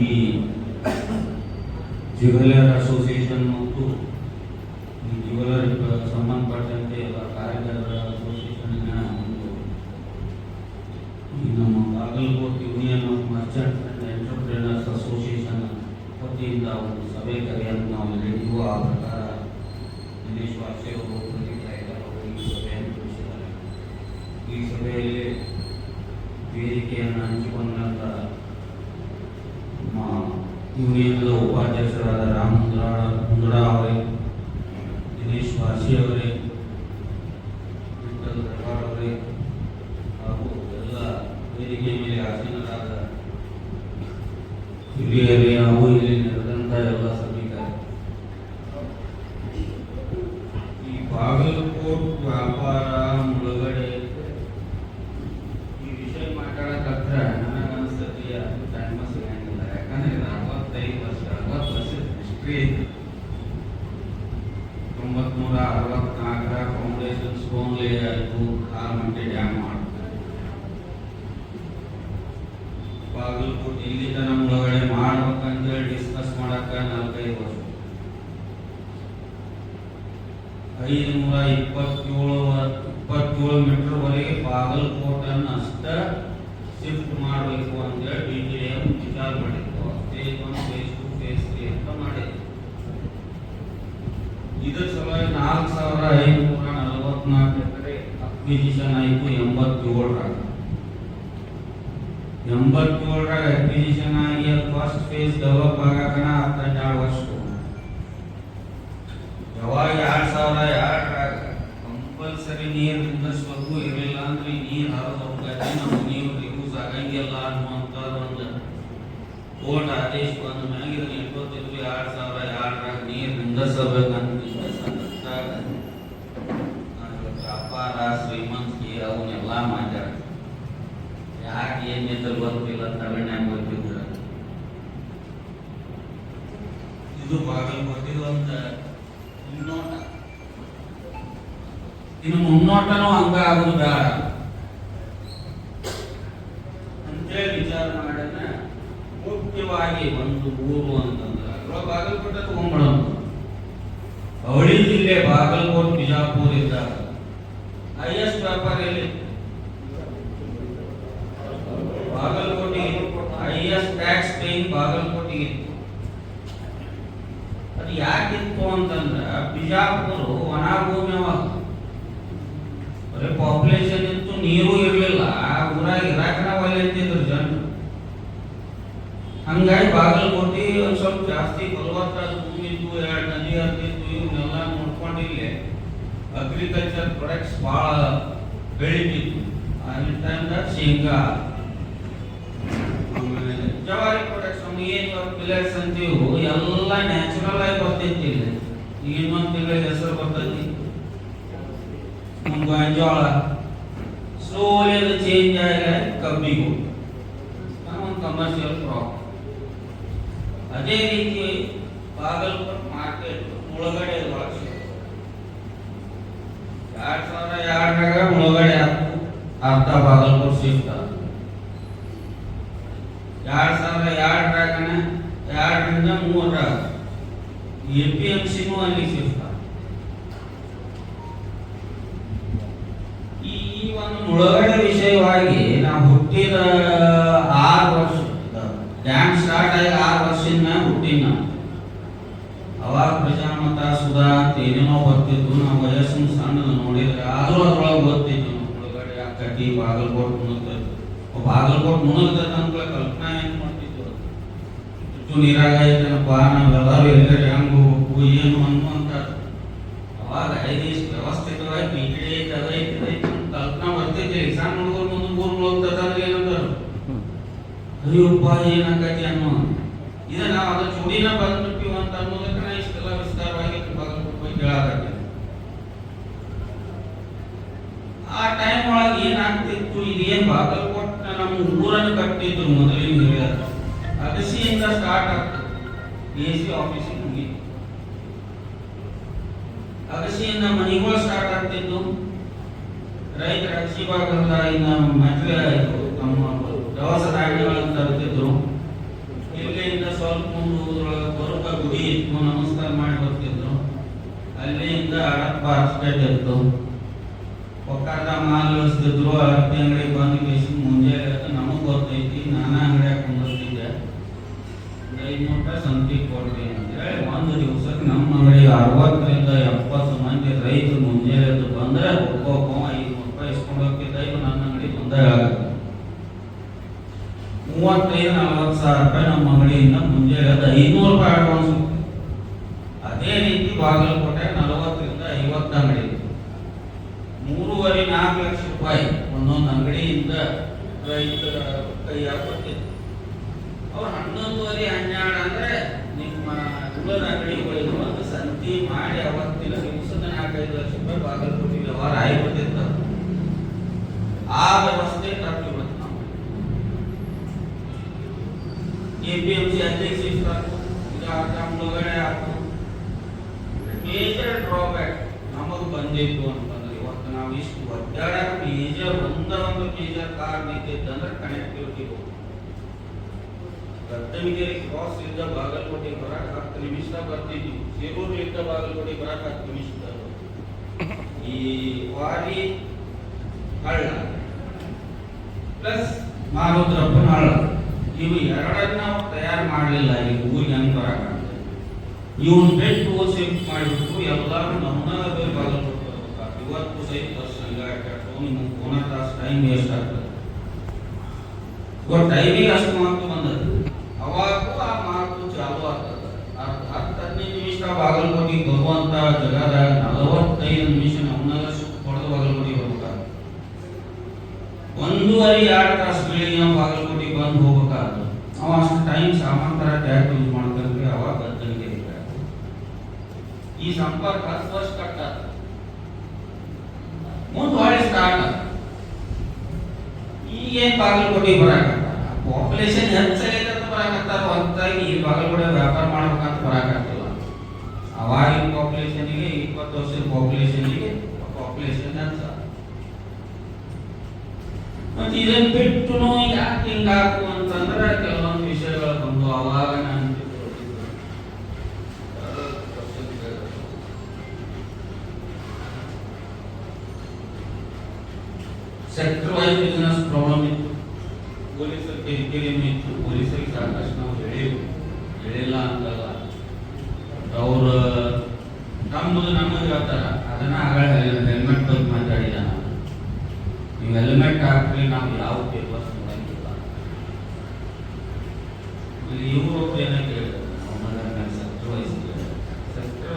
ಈ jeweller association ಮತ್ತು ಈ ಜ್ಯುವೆಲರ್ ಸಂಬಂಧಪಟ್ಟಂತೆ ಎಲ್ಲ ಕಾರ್ಯಕರ್ತರ ಅಸೋಸಿಯೇಷನ್ನ ಒಂದು ಈ ನಮ್ಮ Bagalkot union of merchant and entrepreneurs association ವತಿಯಿಂದ ಒಂದು ಸಭೆ ಕರೆಯನ್ನು ನಾವು ಹೇಳಿದ್ವು. ಆ ಪ್ರಕಾರ ದಿನೇಶ್ ವಾಸೆ ಅವರು ಈ ಸಭೆಯನ್ನು ತಿಳಿಸಿದ್ದಾರೆ. ಈ ಸಭೆಯಲ್ಲಿ ವೇದಿಕೆಯನ್ನು ಹಂಚಿಕೊಂಡಂತ ಯೂನಿಯನ್ದ ಉಪಾಧ್ಯಕ್ಷರಾದ ರಾಮ್ ಮುಂದ್ರಾ ಅವರೇ, ದಿನೇಶ್ ವಾಸಿ ಅವರೇ, ವಿಠಲ್ ಪ್ರಭಾರ್ ಅವರೇ ಹಾಗೂ ಎಲ್ಲ ವೇದಿಕೆ ಮೇಲೆ ಆಸೀನರಾದ ಹಿರಿಯರೇ ಹಾಗೂ ಇಲ್ಲಿ ನಡೆದಂತ ಎಲ್ಲ ಸಭಿಕರೇ, ಈ ಬಾಗಲಕೋಟ್ ವ್ಯಾಪಾರ ಮುಳುಗಡೆ ಈ ವಿಷಯ ಮಾತಾಡಕತ್ರ ನನಗನ್ನಿಸ್ತದೆ ಟೈಮ್ ಸಿಗಂಗಿಲ್ಲ. ಯಾಕಂದ್ರೆ 40 ವರ್ಷ ಹಿಸ್ಟ್ರಿ 1964 ಫೌಂಡೇಶನ್ ಸ್ಟೋನ್ ಲೇ ಆಯಿತು, ಆಲ್ಮಟ್ಟಿ ಡ್ಯಾಮ್ ಮಾಡ್ತಾರೆ. ಬಾಗಲಕೋಟೆ ಇಲ್ಲಿ ತನ ಮುಳುಗಡೆ ಮಾಡ್ಬೇಕಂತೇಳಿ ಡಿಸ್ಕಸ್ ಮಾಡಕ್ಕ 4-5 ವರ್ಷ 527 ಮೀಟರ್ ವರೆಗೆ ಬಾಗಲಕೋಟನ್ನು ಅಷ್ಟ ಶಿಫ್ಟ್ ಮಾಡಬೇಕು ಅಂತೇಳಿ BTDM ವಿಚಾರ ಮಾಡಿತ್ತು. ಫೇಸ್ 1, ಫೇಸ್ 2, ಫೇಸ್ 3 ಅಂತ ಮಾಡಿತ್ತು. ಇದರ ಸಲುವಾಗಿ 4544 ಎಕರೆ ಅಕ್ವಿಜಿಷನ್ ಆಯಿತು. 87 ಅಕ್ವಿಜಿಷನ್ ಆಗಿ ಫಸ್ಟ್ ಫೇಸ್ ಡೆವಲಪ್ ಆಗಕನ 12 ವರ್ಷ. ಯಾವಾಗ 2002 ಕಂಪಲ್ಸರಿ ನೀರು ನಿಂದಿಸಬೇಕು, ಇರಲಿಲ್ಲ ಅಂದ್ರೆ ನೀರು ಹರಿದು ಹೋಗ್ತದೆ, ನಮ್ಮ ನೀರು ರಿಯೂಸ್ ಆಗಂಗಿಲ್ಲ ಅನ್ನುವಂಥ ಒಂದು ಕೋರ್ಟ್ ಆದೇಶ ಬಂದ ಮ್ಯಾಗ ಇದನ್ನ ಇಟ್ಕೊತಿದ್ವಿ. 2002 ನೀರು ನಿಂದಿಸಬೇಕಂತ ವ್ಯಾಪಾರ ಶ್ರೀಮಂತಿಕೆ ಅವನ್ನೆಲ್ಲ ಮಾಡ್ಯಾರ. ಯಾಕೆ ಏನಿದ್ರು ಗೊತ್ತಿಲ್ಲ, ತಮಿಳ್ನಾಗ ಗೊತ್ತಿದ್ರ. ಇದು ಬಾಗಲಕೋಟೆ ಒಂದು ಮುನ್ನೋಟ. ಇನ್ನು ಮುನ್ನೋಟನೂ ಹಂಗ ಆಗುದು ಬೇಡ ಅಂತೇಳಿ ವಿಚಾರ ಮಾಡಿದ ಮುಖ್ಯವಾಗಿ ಒಂದು ಊರು ಅಂತಂದ್ರೆ ಬಾಗಲಕೋಟೆ ತಗೊಂಡ್ಬಿಡೋಣ. ಅವಳಿ ಜಿಲ್ಲೆ ಬಾಗಲಕೋಟೆ, ಬಿಜಾಪುರ ಇದ್ದಾಗ ಹೈಯೆಸ್ಟ್ ವ್ಯಾಪಾರ ಎಲ್ಲಿ? ಬಾಗಲಕೋಟೆಗೆ. ಹೈಯೆಸ್ಟ್ ಟ್ಯಾಕ್ಸ್ ಪೇಯಿಂಗ್ ಬಾಗಲಕೋಟೆಗೆ. ಅದು ಯಾಕಿತ್ತು ಅಂತಂದ್ರೆ ಬಿಜಾಪುರ ಒಣ ಭೂಮಿ ಬರೀ ಪಾಪ್ಯುಲೇಷನ್ ಇತ್ತು, ನೀರು ಇರಲಿಲ್ಲ, ಊರಾಗ ಇರಾಕನ ಒಲೆ ಅಂತಿದ್ರು ಜನರು. ಹಂಗಾಗಿ ಬಾಗಲಕೋಟೆ ಒಂದು ಸ್ವಲ್ಪ ಜಾಸ್ತಿ ಫಲವತ್ತಾದ ಭೂಮಿ ಇತ್ತು, 2 ನದಿ ಹರಿದಿತ್ತು. ಇವನ್ನೆಲ್ಲ ನೋಡ್ಕೊಂಡು ಇಲ್ಲಿ ಅಗ್ರಿಕಲ್ಚರ್ ಪ್ರಾಡಕ್ಟ್ಸ್ ಭಾಳ ಬೆಳಿತಿತ್ತು. ಆಗಿನ ಟೈಮ್ದಾಗ ಶೇಂಗಾ, ಜವಾರಿ ಪ್ರಾಡಕ್ಟ್ಸ್ ಏನು ಪಿಲ್ಲರ್ಸ್ ಅಂತೀವು ಎಲ್ಲ ನ್ಯಾಚುರಲ್ ಆಗಿ ಬರ್ತೈತಿ. ಇಲ್ಲಿ ಈಗ ಇನ್ನೊಂದು ತಿಂಗಳಿಗೆ ಹೆಸರು ಬರ್ತೈತಿ ಗೊಂಜಾಳ. ಸ್ಲೋಲಿ ಅದು ಚೇಂಜ್ ಆಗಿ ಕಬ್ಬಿಗೂ ಒಂದು ಕಮರ್ಷಿಯಲ್ ಕ್ರಾಪ್. ಅದೇ ರೀತಿ ಬಾಗಲಕೋಟೆ ಮಾರ್ಕೆಟ್ ಮುಳುಗಡೆ ಒಳಗೆ 2002 ಮುಳುಗಡೆ ಆಯ್ತು. ಅರ್ಧ ಬಾಗಲಕೋಟೆ ಶಿಫ್ಟ್ ಆಯ್ತು. 2002 2ರಿಂದ 3 APMCನೂ ಅಲ್ಲಿ ಶಿಫ್ಟ್ ಆಯ್ತು. ಈ ಒಂದು ಮುಳುಗಡೆ ವಿಷಯವಾಗಿ ನಾವು ಹುಟ್ಟಿದ 6 ವರ್ಷ, ಡ್ಯಾಮ್ ಸ್ಟಾರ್ಟ್ ಆಗಿ 6 ವರ್ಷದಿಂದ ಹುಟ್ಟಿನ. ಅವಾಗ ಪ್ರಜಾಮತ ಸುಧಾ ಅಂತ ಏನೇನೋ ಬರ್ತಿತ್ತು. ನಾವು ವಯಸ್ಸಿನ ಸಣ್ಣದ ನೋಡಿದ್ರೆ ಆದ್ರೂ ಅದ್ರೊಳಗೆ ಗೊತ್ತಿತ್ತು ಮುಳುಗಡೆ ಆಕತಿ, ಬಾಗಲಕೋಟೆ ಮುಳುಗ್ತೈತಿ. ಬಾಗಲಕೋಟೆ ಮುಳುಗ್ತೈತೆ ಅಂತ ಕಲ್ಪನಾ ಏನ್ ಮಾಡ್ತಿದ್ವು, ನೀರಾಗ ಐತನಪ್ಪ, ನಾವೆಲ್ಲರೂ ಎಲ್ಲರೂ ಹೆಂಗ್ ಹೋಗ್ಬೇಕು ಏನು ಅನ್ನುವಂತ. ಅವಾಗ ಇಷ್ಟು ವ್ಯವಸ್ಥಿತವಾಗಿ BTD ಐತೆ ಕಲ್ಪನಾ ಬರ್ತೈತಿ. ಸಣ್ಣ ಹುಡುಗರು ಮುಂದೆ ಊರು ಮುಳುಗ್ತದ ಅಂದ್ರೆ ಏನಂತಾರ, ಅಯ್ಯಪ್ಪ ಏನಾಗತಿ ಅನ್ನೋ. ಇದು ನಾವು ಅದ್ರ ಜೋಡಿನ ಬಂದ್ಬಿಟ್ಟಿವಿ ಅಂತ ಅನ್ನೋದಕ್ಕೆ ನಾ ಇಷ್ಟೆಲ್ಲ ವಿಸ್ತಾರವಾಗಿ ಬಾಗಲಕೋಟೆ ಕೇಳಾಕತ್ತೀನಿ. ಆ ಟೈಮ್ ಒಳಗೆ ಏನಾಗ್ತಿತ್ತು, ಇದೇನ್ ಬಾಗಲಕೋಟೆ ನಮ್ಮ ಊರನ್ನು ಕಟ್ಟಿದ್ರು ಮೊದಲಿನ ಹಿರಿಯರು. ಅಗಸಿಯಿಂದ ಸ್ಟಾರ್ಟ್ ಆಗ್ತದೆ, AC ಆಫೀಸಿಗೆ ಮುಗಿತು. ಅಗಸಿಯಿಂದ ಮನೆಗಳು ಸ್ಟಾರ್ಟ್ ಆಗ್ತಿದ್ದು. ರೈತರ ಅಗಸಿ ಭಾಗದ ಇನ್ನು ಮದುವೆ ಆಯಿತು, ನಮ್ಮ ದವಸ ಧಾನ್ಯಗಳನ್ನು ತರುತ್ತಿದ್ರು. ಇಲ್ಲಿ ಸ್ವಲ್ಪ ಮುಂದೆ ಹೋದ್ರೊಳಗೆ ಬರೋಕ ಗುಡಿ ಇತ್ತು, ನಮಸ್ಕಾರ ಮಾಡಿ ಬರ್ತಿದ್ರು. ಅಲ್ಲಿಂದ ಹಡಪ್ಪ ಹಾಸ್ಪೇಟ್ ಇತ್ತು, ಒಕ್ಕರ್ದ ಮಾಲ್ ಇಳಿಸ್ತಿದ್ರು. ಹಳಪಿ ಅಂಗಡಿ ಬಂದು ಕೇಸಿ ಮುಂಜಾನೆ ನಮಗ್ ಗೊತ್ತೈತಿ, ನಾನಾ ಅಂಗಡಿಯಾಗ ಕುಂದಿರ್ತಿದ್ದೆ. 500 ರೂಪಾಯಿ ಸಂತಿಗೆ ಕೊಡ್ರಿ ಅಂತೇಳಿ ಒಂದು ದಿವಸಕ್ಕೆ ನಮ್ಮ ಅಂಗಡಿ 60 ರಿಂದ 70 ಮಂದಿ ರೈತರು ಮುಂಜಾನೆ ಬಂದ್ರೆ ಒಬ್ಬೊಬ್ಬ 500 ರೂಪಾಯಿ ಇಸ್ಕೊಂಡು ಹೋಗ್ತಿದ್ದ. ಇದು ನನ್ನ ಅಂಗಡಿ ಬಂದಾಗ 35-40 ಸಾವಿರ ರೂಪಾಯಿ ನಮ್ಮ ಅಂಗಡಿಯಿಂದ ಮುಂಜಾನೆ 500 ರೂಪಾಯಿ ಅಡ್ವಾನ್ಸ್. ಅದೇ ರೀತಿ ಬಾಗಲಕೋಟೆ 40 ರಿಂದ 50 ಅಂಗಡಿ, 3.5-4 ಲಕ್ಷ ರೂಪಾಯಿ ಒಂದೊಂದು ಅಂಗಡಿಯಿಂದ ರೈತರ ಕೈಯಾಗ ಕೊಟ್ಟಿದ್ದು. ಅವ್ರು 11-12 ಅಂದ್ರೆ ನಿಮ್ಮ ಉಳಿದ ಅಂಗಡಿಗಳಿಗೆ ಒಂದು ಸಂತಿ ಮಾಡಿ ಅವತ್ತಿನ ದಿವಸದ 4-5 ಲಕ್ಷ ರೂಪಾಯಿ ಬಾಗಲಕೋಟೆ ವ್ಯವಹಾರ ಆಗಿಬಿಟ್ಟಿರ್ತ. ಆ ವ್ಯವಸ್ಥೆ ತಪ್ಪಿ ಬಿಡುತ್ತೆ. ನಾವು APMC ಅಧ್ಯಕ್ಷ ಮೇಜರ್ ಡ್ರಾಬ್ಯಾಕ್ ನಮಗ್ ಬಂದಿತ್ತು ಅಂತಂದ್ರೆ, ಇವತ್ತು ನಾವು ಇಷ್ಟು ಒದ್ದಾಡಕ ಮೇಜರ್ ಒಂದು ಮೇಜರ್ ಕಾರಣ ಇದ್ದಿದ್ದಂದ್ರೆ ಕನೆಕ್ಟಿವಿಟಿ. ರತ್ನಗಿರಿ ಕ್ರಾಸ್ ಇಂದ ಬಾಗಲಕೋಟೆ ಬರಕ್ 10 ನಿಮಿಷ ಬರ್ತಿದ್ವಿ, ಶಿರೂರ್ಲಿಂದ ಬಾಗಲಕೋಟೆ ಬರಕ್ 10 ನಿಮಿಷ. ಈ ವಾರಿ ಹಳ್ಳ ಪ್ಲಸ್ ಮಾರುದ್ರಪ್ಪನ ಹಳ್ಳ, ಇವು ಎರಡನ್ನ ತಯಾರು ಮಾಡಲಿಲ್ಲ. ಈ ಊರಿಗೆ ಹೆಂಗ್ ಬರಕ ಇವನ್ ಬಿಟ್ಟು ಶಿಫ್ಟ್ ಮಾಡಿಬಿಟ್ಟು ಎಲ್ಲರೂ ನಮ್ಮನ್ನ ಬಾಗಲಕೋಟೆ ಬರ್ಬೇಕು. ಇವತ್ತು ಸಹಿತ ಬಸ್ ಹಂಗಾಟ ನಿಮ್ಗೆ 1 ತಾಸು ಟೈಮ್ ವೇಸ್ಟ್ ಆಗ್ತದೆ. ಟೈಮಿಗೆ ಅಷ್ಟು ಮಾತು ಬಂದದ್ದು, ಅವಾಗೂ ಆ ಮಾತು ಚಾಲು ಆಗ್ತದೆ. 10-15 ನಿಮಿಷ ಬಾಗಲಕೋಟೆಗೆ ಬರುವಂತ ಜಗದಾಗ 45 ನಿಮಿಷ ನಮ್ಮನ್ನೆಲ್ಲ ಸುತ್ತ ಹೊಡೆದು ಬಾಗಲಕೋಟೆಗೆ ಬರ್ಬೇಕಾಗ್ತದೆ. 1.5-2 ತಾಸು ಬೆಳಿಗ್ಗೆ ನಾವು ಬಾಗಲಕೋಟೆಗೆ ಬಂದು ಹೋಗ್ಬೇಕಾಗ್ತದೆ. ಅವ ಅಷ್ಟು ಟೈಮ್ ಸಾಮಾಂತರ ಟ್ಯಾಕ್ ಯೂಸ್ ಮಾಡ್ಕೊಂಡ್ರೆ ಅವಾಗ ಗದ್ದಲಿಗೆ ಈ ಸಂಪರ್ಕ ಫಸ್ಟ್ ಕಟ್ ಆಗ್ತದೆ, ಮುಂದೆ ಹೊಳೆ ಸ್ಟಾರ್ಟ್ ಆಗ್ತದೆ. ಈಗೇನು ಬಾಗಲಕೋಟೆಗೆ ಬರಾಕತ್ತ ಪಾಪ್ಯುಲೇಷನ್ ಹೆಚ್ಚಾಗೈತೆ ಅಂತ ಬರಾಕತ್ತಾರ, ಹೊರತಾಗಿ ಈ ಬಾಗಲಕೋಟೆ ವ್ಯಾಪಾರ ಮಾಡ್ಬೇಕಂತ ಬರಾಕತ್ತಿಲ್ಲ. ಅವಾಗಿನ ಪಾಪ್ಯುಲೇಷನ್ಗೆ 20 ವರ್ಷದ ಪಾಪ್ಯುಲೇಷನ್ಗೆ ಪಾಪ್ಯುಲೇಷನ್ ಹೆಚ್ಚ. ಮತ್ತೆ ಇದನ್ನು ಬಿಟ್ಟು ಯಾಕೆ ಹಿಂಗಾಕು ಅಂತಂದ್ರೆ ಕೆಲವೊಂದು ವಿಷಯಗಳು ಬಂದು ಅವಾಗ ನಾನು ಸೆಕ್ಟರ್ ವೈಸ್ ಬಿಸ್ನೆಸ್ ಪ್ರಾಬ್ಲಮ್ ಇತ್ತು, ಪೊಲೀಸರ ಕಿರಿಕಿರಿನೂ ಇತ್ತು. ಪೊಲೀಸರಿಗೆ ಸಾಕಷ್ಟು ನಾವು ಹೇಳಿಲ್ಲ ಅಂತಲ್ಲ, ಅವ್ರು ನಮ್ಮದು ನಮಗೆ ಹೇಳ್ತಾರ. ಅದನ್ನ ಹೆಲ್ಮೆಟ್ ಬಗ್ಗೆ ಮಾತಾಡಿದ ನಾನು, ನೀವು ಹೆಲ್ಮೆಟ್ ಹಾಕ್ರಿ, ನಾವು ಯಾವ ಪೇಪರ್ಸ್ ನೋಡಂಗಿಲ್ಲ. ಇವರು ಏನ ಕೇಳಿದ್ರು, ಸೆಕ್ಟರ್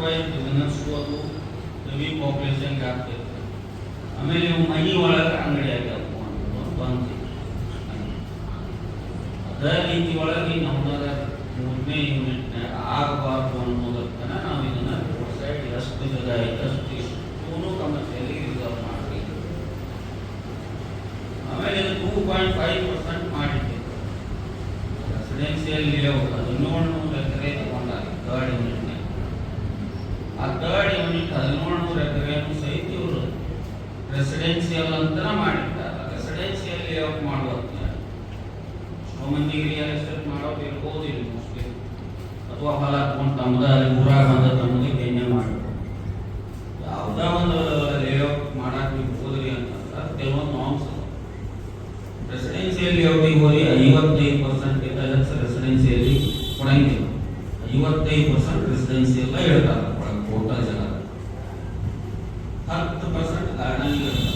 ವೈಸ್ ಬಿಸ್ನೆಸ್ ಅದು ಹೆವಿ ಪಾಪ್ಯುಲೇಷನ್ಗೆ ಆಗ್ತೈತೆ. ಆಮೇಲೆ ನೀವು ಮನೆ ಒಳಗೆ ಅಂಗಡಿ ಆಗ್ಯಾವ ಬಂದು ಅದೇ ರೀತಿ ಒಳಗೆ ನಮ್ಮದ 3ನೇ ಯೂನಿಟ್ನಾಗ ಆಗಬಾರ್ದು ಅನ್ನೋದಕ್ಕನ ನಾವು ಇದನ್ನ ರೋಡ್ ಸೈಡ್ ಎಷ್ಟು ಜಾಗ ಐತೆ ಅಷ್ಟು ಇಷ್ಟು ಕಮರ್ಷಿಯಲಿ ರಿಸರ್ವ್ ಮಾಡಿ ಆಮೇಲೆ 2.5% ಮಾಡಿದ್ದೀವಿ. ರೆಸಿಡೆನ್ಸಿಯಲ್ ಲೇಔಟ್ ಅದು 1700 ಎಕರೆ ತಗೊಂಡಾಗ 3rd ಯೂನಿಟ್ನಾಗ. ಆ 3rd ಯೂನಿಟ್ 1700 ಎಕರೆಯನ್ನು ಸಹಿತ ಇವರು ರೆಸಿಡೆನ್ಸಿಯಲ್ ಅಂತ ಮಾಡಿರ್ತಾರೆ. ರೆಸಿಡೆನ್ಸಿಯಲ್ ಲೇಔಟ್ ಮಾಡುವಂತ ಮಂದಿಗೆ ರಿಯಲ್ ಎಸ್ಟೇಟ್ ಮಾಡೋದು ಇರ್ಬೋದು ಇಲ್ಲಿ ಮೋಸ್ಟ್ಲಿ, ಅಥವಾ ಹೊಲ ಹಾಕೊಂಡು ತಮ್ಮದ ಊರಾಗ ಬಂದ ತಮ್ಮದೇ ಬೇನೆ ಮಾಡಬೇಕು. ಯಾವುದೇ ಒಂದು ಲೇಔಟ್ ಮಾಡಕ್ಕೆ ನೀವು ಹೋದ್ರಿ ಅಂತಂದ್ರೆ ಕೆಲವೊಂದು ನಾಮ್ಸ್ ರೆಸಿಡೆನ್ಸಿಯಲ್ ಲೇಔಟಿಗೆ ಹೋಗಿ 55% ಹೆಚ್ಚು ರೆಸಿಡೆನ್ಸಿಯಲ್ಲಿ ಕೊಡಂಗಿಲ್ಲ. 55% ರೆಸಿಡೆನ್ಸಿಯಲ್ಲ ಹೇಳ್ತಾರೆ ಟೋಟಲ್ ಜನ, 10% ಗಾರ್ಡನಿಂಗ್ ಇರ್ತಾರೆ.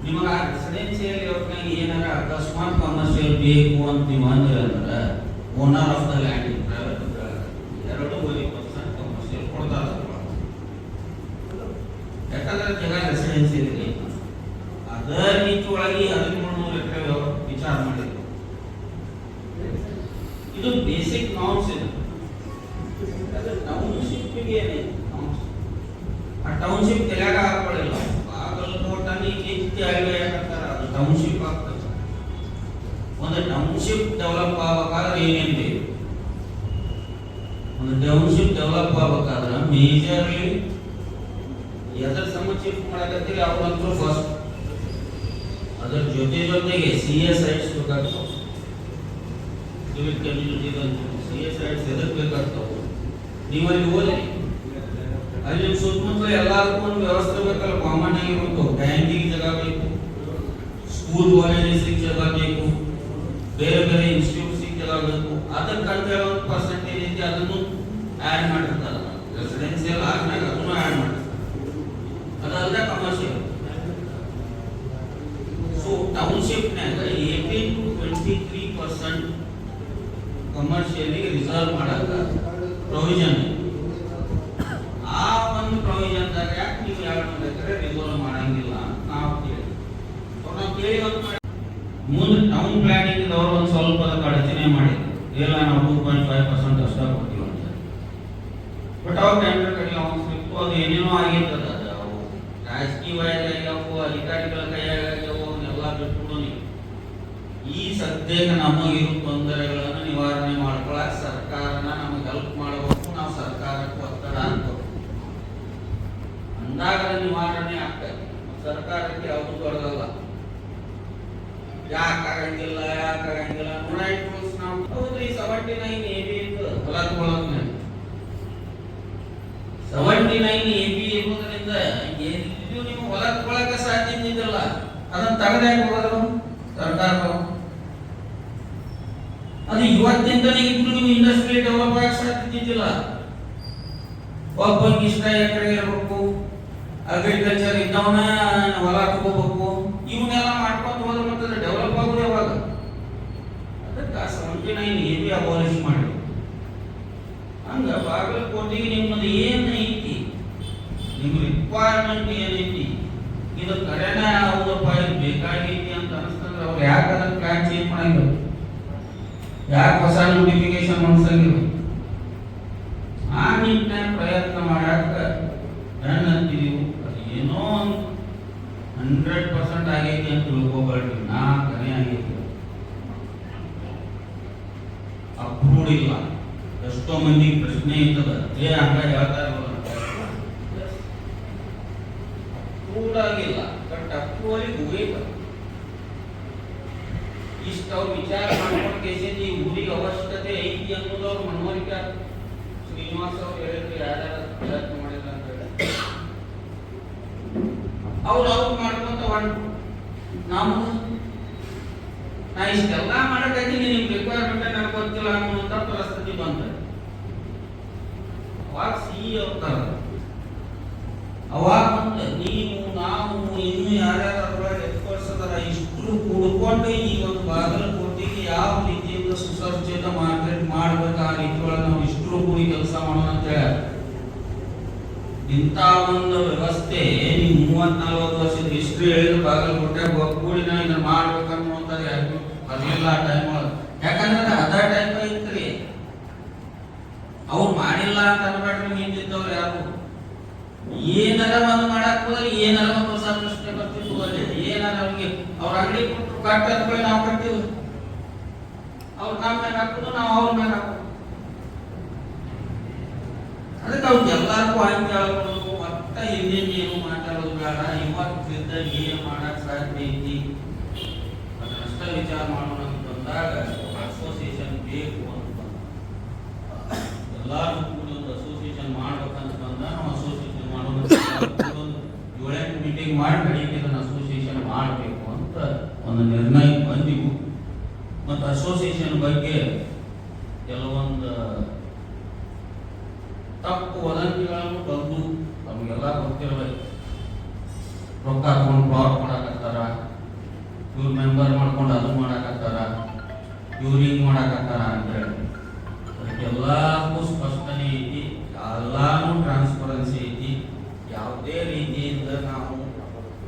ನಿಮಗೆ ಆ ರೆಸಿಡೆನ್ಸಿಯಲ್ ಲೇಔಟ್ನಾಗ ಏನಾರ ಅಕಸ್ಮಾತ್ ಕಮರ್ಷಿಯಲ್ ಬೇಕು ಅಂತ ನೀವು ಅಂದ್ರೆ owner of the land 2.5% commercial ಕೊಡ್ತಾರೆ. ಯಾಕಂದ್ರೆ ಜಗ ರೆಸಿಡೆನ್ಸಿಯಲ್ ಇದೆ. ಅದೇ ರೀತಿ ಒಳಗೆ 1300 ಎಕರೆ ವಿಚಾರ ಮಾಡಿದ್ರು. ಇದು ಬೇಸಿಕ್ ನಾರ್ಮ್ಸ್ ಇದೆ. ಟೌನ್ಶಿಪ್ಗೆ ಏನಿದೆ ನಾರ್ಮ್ಸ್, ಆ ಟೌನ್ಶಿಪ್ ತೆಲೆಯಾಗ ಹಾಕೊಳ್ಳಿಲ್ಲ. ಬಾಗಲಕೋಟೆ ಕಿತ್ತಿ ಯಾಕಂತಾರ ಅದು ಟೌನ್ಶಿಪ್ ಆಗ್ತದೆ. ಒಂದು ಟೌನ್ಶಿಪ್ ಡೆವಲಪ್ ಆಗ್ಬೇಕಾದ್ರೆ ಏನೇನು ಬೇಕು? ಒಂದು ಟೌನ್ಶಿಪ್ ಡೆವಲಪ್ ಆಗ್ಬೇಕಾದ್ರೆ ಮೇಜರ್ಲಿ ಎದ್ರ ಸಮಚಿಪ್ ಮಾಡಕತ್ತೀರಿ ಅವ್ರಂತೂ ಫಸ್ಟ್, ಅದ್ರ ಜೊತೆಗೆ CS ಸೈಟ್ಸ್ ಬೇಕಾಗ್ತವೆ. ಸಿವಿಲ್ ಕಮ್ಯುನಿಟಿ CSI ಎದಕ್ಕೆ ಬೇಕಾಗ್ತಾವೆ? ನೀವು ಅಲ್ಲಿ ಹೋದ್ರಿ, ಅಲ್ಲಿ ಸುತ್ತಮುತ್ತಲ ಎಲ್ಲದಕ್ಕೂ ಒಂದು ವ್ಯವಸ್ಥೆ ಬೇಕಲ್ಲ, ಕಾಮನ್ ಆಗಿರುತ್ತೆ. ಬ್ಯಾಂಕಿಗೆ ಜಾಗ ಬೇಕು, ಸ್ಕೂಲ್ ಕಾಲೇಜಸ್ಗೆ ಜಾಗ ಬೇಕು, ಬೇರೆ ಬೇರೆ ಇನ್ಸ್ಟಿಟ್ಯೂಟ್ಸ್ಗೆ ಜಾಗ ಬೇಕು. ಅದಕ್ಕಂತ ಒಂದು ಪರ್ಸೆಂಟೇಜ್ ಐತಿ, ಅದನ್ನು ಆ್ಯಡ್ ಮಾಡಿರ್ತಾರೆ. ರೆಸಿಡೆನ್ಸಿಯಲ್ ಆದ್ಮೇಲೆ ಅದನ್ನು ಆ್ಯಡ್ ಮಾಡಿರ್ತಾರೆ. ಅದಲ್ಲದೆ ಕಮರ್ಷಿಯಲ್. ಸೊ ಟೌನ್ಶಿಪ್ನಾಗ 18 to 23% ಕಮರ್ಷಿಯಲಿಗೆ ರಿಸರ್ವ್ ಮಾಡಕ ಪ್ರೊವಿಷನ್. ಆ ಒಂದು ಪ್ರೊವಿಷನ್ದಾಗ ಯಾಕೆ ನೀವು 200 ಎಕರೆ ರಿಸರ್ವ್ ಮಾಡಂಗಿಲ್ಲ ನಾವು ಕೇಳಿ ಮುಂದೆ ಟೌನ್ ಪ್ಲಾನಿಂಗ್ ಅವರು ಒಂದು ಸ್ವಲ್ಪ ಅಡಚಣೆ ಮಾಡಿದ್ರು. ಇಲ್ಲ ನಾವು 2.5% ಅಷ್ಟೇ ಕೊಡ್ತೀವಿ ಅಂತ. ಬಟ್ ಅವ್ರ ಟೆಂಡರ್ ಕಡೆ ಅವಶ್ಯಕತೆ ಅದು ಏನೇನೋ ಆಗಿರ್ತದ. ಅವು ರಾಜಕೀಯವಾಗ್ಯಾವು, ಅಧಿಕಾರಿಗಳ ಕೈಯಾಗ್ಯಾವು, ಅವನ್ನೆಲ್ಲ ಬಿಟ್ಬಿಡು. ಈ ಸದ್ಯಕ್ಕೆ ನಮಗಿರೋ ತೊಂದರೆಗಳನ್ನು ನಿವಾರಣೆ ಮಾಡ್ಕೊಳಕ್ ಸರ್ಕಾರನ ನಮಗೆ ಹೆಲ್ಪ್ ಮಾಡಬೇಕು. ನಾವು ಸರ್ಕಾರಕ್ಕೆ ಒತ್ತಡ ಹಾಕ್ಬೇಕು, ಅಂದಾಗ ನಿವಾರಣೆ ಆಗ್ತದೆ. ಸರ್ಕಾರಕ್ಕೆ ಯಾವುದು ದೊಡ್ಡದಲ್ಲ. ಯಾಕಾಗಂಗಿಲ್ಲ ನಾವು ಹೌದ್ರಿ 79 AB ಹೊಲ ತಗೊಳಕ್ 79 AB ಇರುವುದರಿಂದ ಎಲ್ಲಿಯೂ ನೀವು ಹೊಲ ತಗೊಳಕ ಸಾಧ್ಯ ಇದ್ದಿಲ್ಲ. ಅದನ್ನ ತೆಗೆದಾಕ ಹೋದ್ರು ಸರ್ಕಾರದವರು. ಅದು ಇವತ್ತಿಂದ ನೀವು ಇಂಡಸ್ಟ್ರಿ ಡೆವಲಪ್ ಆಗಕ್ಕೆ ಸಾಧ್ಯ ಇದ್ದಿಲ್ಲ. ಒಬ್ಬನಿಗೆ ಇಷ್ಟ ಎಕರೆ ಇರಬೇಕು, ಅಗ್ರಿಕಲ್ಚರ್ ಇದ್ದವನ ಹೊಲ ತಗೋಬೇಕು, ಇವನ್ನೆಲ್ಲ ಮಾಡ್ಕೊಂಡು ಹೋದ್ರೆ ಮತ್ತೆ ಡೆವಲಪ್ ಆಗೋದು ಯಾವಾಗ? ಅದಕ್ಕೆ 79 AB ಅಬೋಲಿಷ್ ಮಾಡಿ. ಹಂಗ ಬಾಗಲಕೋಟೆಗೆ ನಿಮ್ಮದು ಏನು ಐತಿ, ನಿಮ್ಮ ರಿಕ್ವೈರ್ಮೆಂಟ್ ಏನೈತಿ, ಇದು ಕರೆನ ಹೌದಪ್ಪ ಇದು ಬೇಕಾಗೈತಿ ಅಂತ ಅನಿಸ್ತಂದ್ರೆ ಅವ್ರು ಯಾಕೆ ಅದನ್ನ ಪ್ಲಾನ್ ಚೇಂಜ್ ಮಾಡಂಗಿಲ್ಲ, ಯಾಕೆ ಹೊಸ ನೋಟಿಫಿಕೇಶನ್ ಮಾಡಿಸಂಗಿಲ್ಲ? ಆ ನಿಟ್ಟಿನ ಪ್ರಯತ್ನ ಮಾಡಾಕ ಅಂತೀವಿ. ಅದು ಏನೋ ಒಂದು 100% ಆಗೈತಿ ಅಂತ ತಿಳ್ಕೊಬೇಡ್ರಿ. ಕರೆ ಆಗೈತಿ, ಅಪ್ರೂವ್ಡ್ ಇಲ್ಲ. ಎಷ್ಟೋ ಮಂದಿ ಪ್ರಶ್ನೆ ಇರ್ತದ, ಹಂಗ ಹೇಳ್ತಾರೆ, ಅಪ್ರೂವ್ಡ್ ಆಗಿಲ್ಲ. ಬಟ್ ಅಪ್ರೂವಲ್ ಹೋಗೈತ. ಇಷ್ಟ ಅವ್ರು ವಿಚಾರ ಮಾಡ್ಕೊಂಡು ಕೇಸಿಂದ ಈ ಊರಿಗೆ ಅವಶ್ಯಕತೆ ಐತಿ ಅನ್ನೋದು ಅವ್ರ ಮನವರಿಕೆ. ಶ್ರೀನಿವಾಸ್ ಅವ್ರು ಹೇಳಿದ್ರು ಯಾರ್ಯಾರು ಪ್ರಯತ್ನ ಮಾಡಿಲ್ಲ ಅಂತ ಹೇಳಿ ಅವ್ರು ಮಾಡ್ಕೊಂತ ಹೊಂಟು. ನಾ ಇಷ್ಟೆಲ್ಲ ಮಾಡಕ್ಕಾಗಿ ನಿಮ್ ರಿಕ್ವೈರ್ಮೆಂಟ್ ನನಗೆ ಗೊತ್ತಿಲ್ಲ ಅನ್ನುವಂತ ಪರಿಸ್ಥಿತಿ ಬಂದ. ಅವಾಗ ಅವ್ರ ಅವಾಗ ಬಂದ ನೀವು ನಾವು ಇನ್ನು ಯಾರ್ಯಾರು ಅದ್ರೊಳಗೆ ಎಕ್ಸ್ಪರ್ಟ್ಸ್ ಅದರ ಇಷ್ಟು ಕೂಡ್ಕೊಂಡು ಈ ಒಂದು ಬಾಗಲಕೋಟೆಗೆ ಯಾವ ರೀತಿಯಿಂದ ಸುಸಜ್ಜಿತ ಮಾರ್ಕೆಟ್ ಮಾಡ್ಬೇಕು, ಆ ರೀತಿ ಒಳಗೆ ನಾವು ಇಷ್ಟು ಕೂಡಿ ಕೆಲಸ ಮಾಡೋಣ ಅಂತ ಹೇಳ. ಇಂಥ ಒಂದು ವ್ಯವಸ್ಥೆ ನೀವು 30-40 ವರ್ಷದ ಹಿಸ್ಟ್ರಿ ಹೇಳಿದ್ರೆ ಬಾಗಲಕೋಟೆ ಕೂಡಿ ನಾವು ಇದನ್ನ ಮಾಡ್ಬೇಕನ್ನುವಂಥದ್ದು ಯಾರು ಬರಲಿಲ್ಲ ಆ ಟೈಮ್ ಒಳಗೆ. ಯಾಕಂದ್ರೆ ಅದ ಟೈಮ್ ಐತ್ರಿ. ಅವ್ರು ಮಾಡಿಲ್ಲ ಅಂತ ಅನ್ಬೇಡ್ರಿ. ಹಿಂದಿದ್ದವ್ರು ಯಾರು ಏನಾರ ಒಂದು ಮಾಡಕ್ ಹೋದ್ರೆ ಏನಾರ ಒಂದು ಹೊಸ ಪ್ರಶ್ನೆ ಬರ್ತಿತ್ತು. ಅಲ್ಲಿ ಏನಾರ ಅವ್ರಿಗೆ ಅವ್ರ ಅಂಗಡಿ ಕೊಟ್ಟರು ಕಟ್ಟದ ನಾವು ಕಟ್ತೀವಿ, ಅವ್ರು ನಮ್ಮ ಮ್ಯಾಗ ಹಾಕೋದು, ನಾವು ಅವ್ರ ಮ್ಯಾಗ ಹಾಕೋದು. ಅದಕ್ಕೆ ಅವ್ರಿಗೆ ಎಲ್ಲರಿಗೂ ಹಂಗೆ ಹೇಳ್ಬೋದು. ಒಟ್ಟ ಇನ್ನೇನು ಮಾತಾಡೋದು ಬೇಡ. ಇವತ್ತಿದ್ದ ಏನು ಮಾಡಕ್ ಸಾಧ್ಯ ಐತಿ ಅದನ್ನಷ್ಟ ವಿಚಾರ ಮಾಡೋಣ ಅಂತಂದಾಗ ಅಸೋಸಿಯೇಷನ್ ಬೇಕು ಅಂತ ಎಲ್ಲರೂ ಕೂಡ ಒಂದು ಅಸೋಸಿಯೇಷನ್ ಮಾಡ್ಬೇಕಂತ ಬಂದ. ನಾವು ಅಸೋಸಿಯೇಷನ್ ಮಾಡೋದು 7-8 ಮೀಟಿಂಗ್ ಮಾಡಿ ಬೆಳಿಗ್ಗೆ ಇದನ್ನು ಅಸೋಸಿಯೇಷನ್ ಮಾಡಬೇಕು ಅಂತ ಒಂದು ನಿರ್ಣಯಕ್ಕೆ ಬಂದಿವು. ಮತ್ತು ಅಸೋಸಿಯೇಷನ್ ಬಗ್ಗೆ ಕೆಲವೊಂದು ತಪ್ಪು ವದಂತಿಗಳನ್ನು ಬಂದು ನಮಗೆಲ್ಲ ಗೊತ್ತಿರಬೇಕು. ರೊಕ್ಕ ತಗೊಂಡು ಬ್ಲಾಕ್ ಮಾಡಕತ್ತಾರ, ಇವ್ರು ಮೆಂಬರ್ ಮಾಡ್ಕೊಂಡು ಅದು ಮಾಡಕತ್ತಾರ, ಇವ್ರು ಹಿಂಗ್ ಮಾಡಕತ್ತಾರ ಅಂತೇಳಿ ಅದಕ್ಕೆಲ್ಲಕ್ಕೂ ಸ್ಪಷ್ಟನೆ ಐತಿ. ಎಲ್ಲಾನು ಟ್ರಾನ್ಸ್ಪರೆನ್ಸಿ ಐತಿ. ಯಾವುದೇ ರೀತಿಯಿಂದ ನಾವು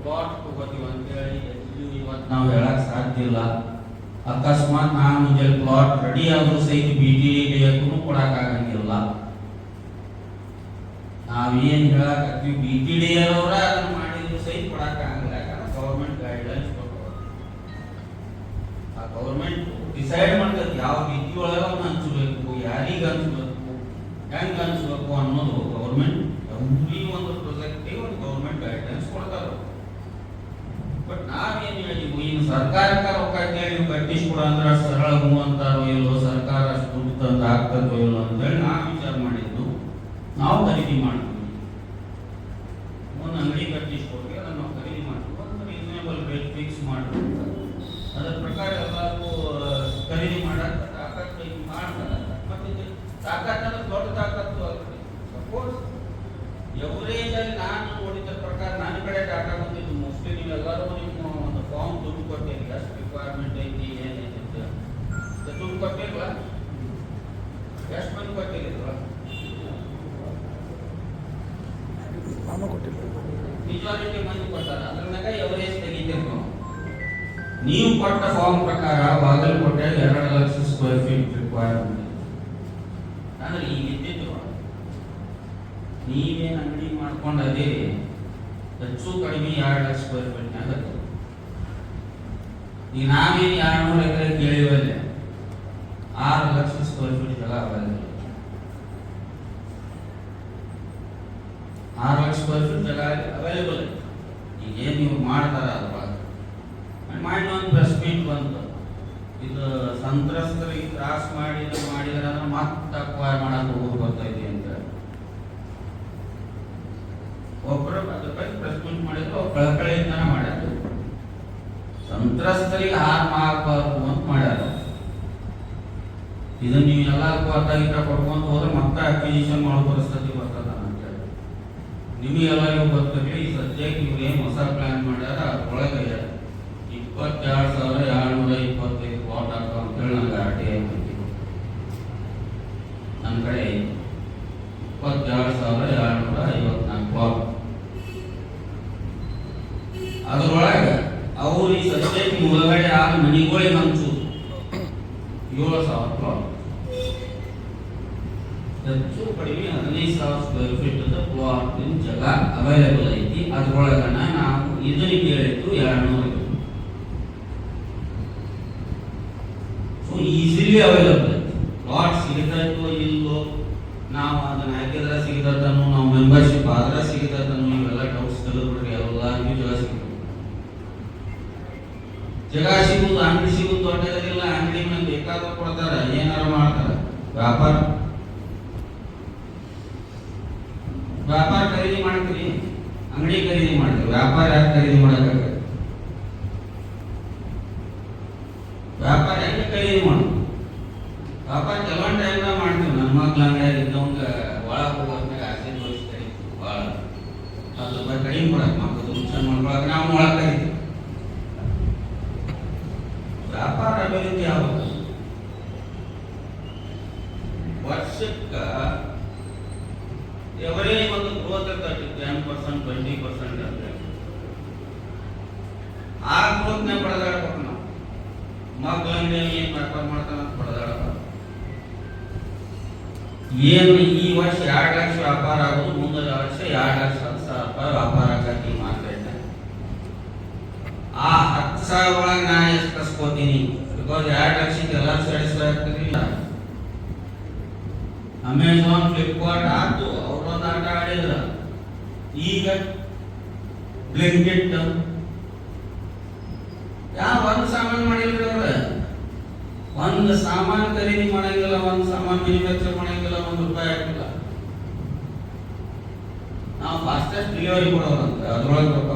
ಪ್ಲಾಟ್ ತಗೋತೀವಿ ಅಂತೇಳಿ ಇವತ್ತು ನಾವು ಹೇಳಕ್ ಸಾಧ್ಯ ಇಲ್ಲ. ಅಕಸ್ಮಾತ್ ನಾನು ಮುಂಜಾನೆ ಪ್ಲಾಟ್ ರೆಡಿ ಆದ್ರೂ ಸಹಿತ BTD ಕೊಡಕ್ಕಾಗಂಗಿಲ್ಲ. ನಾವೇನು ಹೇಳಕತ್ತೀವಿ BTD ಅವರ ಅದನ್ನ ಮಾಡಿದ್ರು ಸಹಿತ ಕೊಡಕ್ಕಾಗಲ್ಲ. ಯಾಕಂದ್ರೆ ಗೌರ್ಮೆಂಟ್ ಗೈಡ್ಲೈನ್ಸ್ ಕೊಟ್ಟರು. ಆ ಗೌರ್ಮೆಂಟ್ ಡಿಸೈಡ್ ಮಾಡ್ತದೆ ಯಾವ ರೀತಿ ಒಳಗೆ ಅವ್ನು ಹಂಚಬೇಕು, ಯಾರಿಗೆ ಹಂಚಬೇಕು, ಹೆಂಗೆ ಹಂಚಬೇಕು ಅನ್ನೋದು ಗೌರ್ಮೆಂಟ್ ಎವ್ರಿ ಒಂದು ಪ್ರೊಜೆಕ್ಟಿಗೆ ಒಂದು ಗೌರ್ಮೆಂಟ್ ಗೈಡ್ಲೈನ್ಸ್ ಕೊಡ್ತಾರೆ. ಬಟ್ ನಾವೇನು ಹೇಳಿದ್ವಿ, ಇನ್ನು ಸರ್ಕಾರಕ್ಕೆ ರೊಕ್ಕ ಕೇಳಿ ಕಟ್ಟಿಸ್ಕೊಡ ಅಂದ್ರೆ ಸರಳ ಹೂ ಅಂತಾರೋ ಇಲ್ಲೋ ಸರ್ಕಾರ ಅದು ಆಗ್ತದೋ ಇಲ್ಲ ಅಂತೇಳಿ ನಾವು ವಿಚಾರ ಮಾಡಿದ್ದು. ನಾವು ಖರೀದಿ ಮಾಡ್ತೀವಿ, ಒಂದು ಅಂಗಡಿ ಕಟ್ಟಿಸ್ಕೊಟ್ಟಿ ಅದನ್ನು ನಾವು ಖರೀದಿ ಮಾಡ್ತೀವಿ, ಒಂದು ರೀಸನೇಬಲ್ ರೇಟ್ ಫಿಕ್ಸ್ ಮಾಡಬೇಕು. ಅದರ ಪ್ರಕಾರ ಎಲ್ಲರಿಗೂ ಖರೀದಿ ಮಾಡಕ್ಕೆ ತಾಕತ್ತು ಮಾಡ್ತಾರೆ. ಮತ್ತು ತಾಕತ್ತು ದೊಡ್ಡ ತಾಕತ್ತು ಆಗ್ತದೆ. ಸಪೋಸ್ ಎವರೇಜ್ ಅಲ್ಲಿ ನಾನು ನೋಡಿದ ಪ್ರಕಾರ ನನ್ನ ಕಡೆ ಡಾಟಾ ಬಂದಿದ್ದು ಮೋಸ್ಟ್ಲಿ ನೀವೆಲ್ಲರೂ ನಿಮ್ಮ ಒಂದು ಫಾರ್ಮ್ ದುಡ್ಡು ಕೊಟ್ಟಿರಿ, ಎಷ್ಟು ರಿಕ್ವೈರ್ಮೆಂಟ್ ಐತಿ ಏನೈತಿ ಅಂತ ದುಡ್ಡು ಕೊಟ್ಟಿಲ್ವ? ಎಷ್ಟು ಮಂದಿ ಕೊಟ್ಟಿಲ್ಲ? ನಾನು ಕೊಟ್ಟಿಲ್ಲ, ಮೆಜಾರಿಟಿ ಮಂದಿ ಕೊಟ್ಟಾರ. ಅದ್ರ ಮ್ಯಾಗ ಎವರೇಜ್ ತೆಗಿತೀರಿ ನೀವು ಕೊಟ್ಟ ಫಾರ್ಮ್ ಪ್ರಕಾರ Bagalkot 2 lakh square feet requirement. ಅಂದ್ರೆ ಈಗ ಇದ್ದಿದ್ದು ನೀವೇನು ಅಂಗಡಿ ಮಾಡ್ಕೊಂಡು ಅದೇ ಹೆಚ್ಚು ಕಡಿಮೆ 2 ಲಕ್ಷ ಸ್ಕ್ವೇರ್ ಫೀಟ್ ಆಗತ್ತೆ. ಈಗ ನಾವೇನು 200 ಎಕರೆ ಕೇಳಿವಲ್ಲೇ 6 ಲಕ್ಷ ಸ್ಕ್ವೇರ್ ಫೀಟ್ ಜಾಗ ಅವೈಲೇಬಲ್. 6 ಲಕ್ಷ ಸ್ಕ್ವೇರ್ ಫೀಟ್ ಜಾಗ ಅವೈಲೇಬಲ್. ಈಗ ಏನು ನೀವು ಮಾಡ್ತಾರ ಅದ್ರೊಳಗೆ ಮಾಡಿ ಒಂದು ಪ್ರೆಸ್ ಮೀಟ್ ಬಂತು, ಇದು ಸಂತ್ರಸ್ತರಿಗೆ ತ್ರಾಸ ಮಾಡಿದ್ರೆ ಮತ್ತೆ ಅಕ್ವೈರ್ ಮಾಡಕ್ಕೆ ಹೋಗಿ ಬರ್ತೈತಿ ಅಂತ ಒಬ್ಬರು ಅದ್ರ ಬಗ್ಗೆ ಪ್ರೆಸ್ ಮೀಟ್ ಮಾಡಿದ್ರು. ಅವ್ರು ಕಳಕಳಿಯಿಂದನೇ ಮಾಡ್ಯಾರ, ಸಂತ್ರಸ್ತರಿಗೆ ಹಾರ್ಮ್ ಆಗಬಾರ್ದು ಅಂತ ಮಾಡ್ಯಾರ. ಇದನ್ನ ನೀವು ಎಲ್ಲರಿಗೂ ಅರ್ಧ ಕೊಡ್ಕೊಂಡು ಹೋದ್ರೆ ಮತ್ತೆ ಅಕ್ವಿಜಿಷನ್ ಮಾಡೋ ಪರಿಸ್ಥಿತಿ ಬರ್ತದ ಅಂತೇಳಿ ನಿಮಗೆಲ್ಲರಿಗೂ ಗೊತ್ತಿರಲಿ. ಈ ಸದ್ಯಕ್ಕೆ ಇವ್ರು ಏನು ಹೊಸ ಪ್ಲಾನ್ ಮಾಡ್ಯಾರ ಅದ್ರೊಳಗೆ 22,725 ವಾಟ್ ಆಗ್ತಾವ ಅಂತೇಳಿ ನನಗೆ RTI ನನ್ನ ಕಡೆ 22,754 ವಾಟ್. ಅದ್ರೊಳಗೆ ಅವ್ರು ಈ ಸದ್ಯಕ್ಕೆ ಮುಳುಗಡೆ ಆದ ಮನೆಗಳಿಗೆ ಹಂಚು 7,000 ಪ್ಲಾಟ್, ಹೆಚ್ಚು ಕಡಿಮೆ 15,000 ಸ್ಕ್ವೇರ್ ಫೀಟ್ ಪ್ಲಾಟ್ ಜಾಗ ಅವೈಲೇಬಲ್ ಐತಿ. ಅದ್ರೊಳಗನ ನಾವು ಇದನ್ನ ಕೇಳಿದ್ದು 200. ಈಸಿಲಿ ಅವೈಲೇಬಲ್ ಐತಿ. ಪ್ಲಾಟ್ ಸಿಗತೈತೋ ಇಲ್ಲೋ, ನಾವು ಅದನ್ನ ಹಾಕಿದ್ರೆ ಸಿಗತೈತನೋ, ನಾವು ಮೆಂಬರ್ಶಿಪ್ ಆದ್ರೆ ಸಿಗತೈತನೋ, ಇವೆಲ್ಲ ಡೌಟ್ಸ್ ತೆಗೆದುಬಿಡ್ರಿ. ಎಲ್ಲರಿಗೂ ಜಾಗ ಸಿಗ್ತದೆ. ಜಾಗ ಸಿಗುದು ಅಂಗಡಿ ಸಿಗುದು ದೊಡ್ಡದಿಲ್ಲ. ಅಂಗಡಿ ಮೇಲೆ ಬೇಕಾದ್ರೂ ಕೊಡ್ತಾರ, ಏನಾರು ಮಾಡ್ತಾರ. ವ್ಯಾಪಾರ ಖರೀದಿ ಮಾಡ್ತೀರಿ, ಅಂಗಡಿ ಖರೀದಿ ಮಾಡ್ತೀರಿ. ವ್ಯಾಪಾರ ಯಾಕೆ ಖರೀದಿ ಮಾಡಕ್ಕಾಗ? ವ್ಯಾಪಾರ ಹೆಂಗೆ ಖರೀದಿ ಮಾಡೋದು? ವ್ಯಾಪಾರ ಕೆಲವೊಂದು ಟೈಮ್ನಾಗ ಮಾಡ್ತೀವಿ. ನನ್ನ ಮಕ್ಳು ಅಂಗಡಿಯಾಗ ಇದ್ದವಂಗ ಒಳಗೆ ಹೋಗೋದ್ನಾಗ ಆಸೆ ತೋರಿಸ್ತಾರೆ, ಭಾಳ ₹10 ಕಡಿಮೆ ಕೊಡಕ್ಕೆ ಮಕ್ಕಳು ಮುಚ್ಚನ್ ಮಾಡ್ಕೊಳಕ್ಕೆ ನಾವು ಒಳಗೆ ಕರೀತೀವಿ. ವ್ಯಾಪಾರ ಅಭಿವೃದ್ಧಿ ಆಗುತ್ತೆ. ವರ್ಷಕ್ಕೆ ಎವರೇಜ್ ಒಂದು ಗ್ರೋತ್ ಇರ್ತದೆ 10%, 20% ಅಂತ. ಆ ಗ್ರೋತ್ನ ಪಡೆದಾಡ್ಬೇಕು ನಾವು. ಮಕ್ಕಳನ್ನ ಏನು ವ್ಯಾಪಾರ ಮಾಡ್ತಾನ ಪಡೆದಾಡಬಾರ್ದು. ಏನು ಈ ವರ್ಷ 2 ಲಕ್ಷ ವ್ಯಾಪಾರ ಆಗೋದು, ಮುಂದಿನ ವರ್ಷ 2,10,000 ವ್ಯಾಪಾರ ಆಗತ್ತೆ ಮಾರ್ಕೆಟ್. ಆ 10,000 ಒಳಗೆ ನಾ ಎಷ್ಟು ಕಸ್ಕೋತೀನಿ? ಬಿಕಾಸ್ 2 ಲಕ್ಷಕ್ಕೆ ಎಲ್ಲ ಸ್ಯಾಟಿಸ್ಫೈ ಆಗ್ತಿರಲಿಲ್ಲ. ಅಮೆಝಾನ್, ಫ್ಲಿಪ್ಕಾರ್ಟ್ ಆಯ್ತು, ಅವ್ರೊಂದು ಆಟ ಆಡಿದ್ರ. ಈಗ ಬ್ಲಿಂಕಿಟ್ ಯಾವ ಒಂದು ಸಾಮಾನು ಮಾಡಿಲ್ರಿ ಅವ್ರ. ಒಂದು ಸಾಮಾನು ಖರೀದಿ ಮಾಡಂಗಿಲ್ಲ, ಒಂದು ಸಾಮಾನು ಮ್ಯಾನುಫ್ಯಾಕ್ಚರ್ ಮಾಡಂಗಿಲ್ಲ, ₹1 ಹಾಕಿಲ್ಲ. ನಾವು ಫಾಸ್ಟೆಸ್ಟ್ ಡೆಲಿವರಿ ಕೊಡೋರಂತ, ಅದ್ರೊಳಗೆ ರೊಕ್ಕ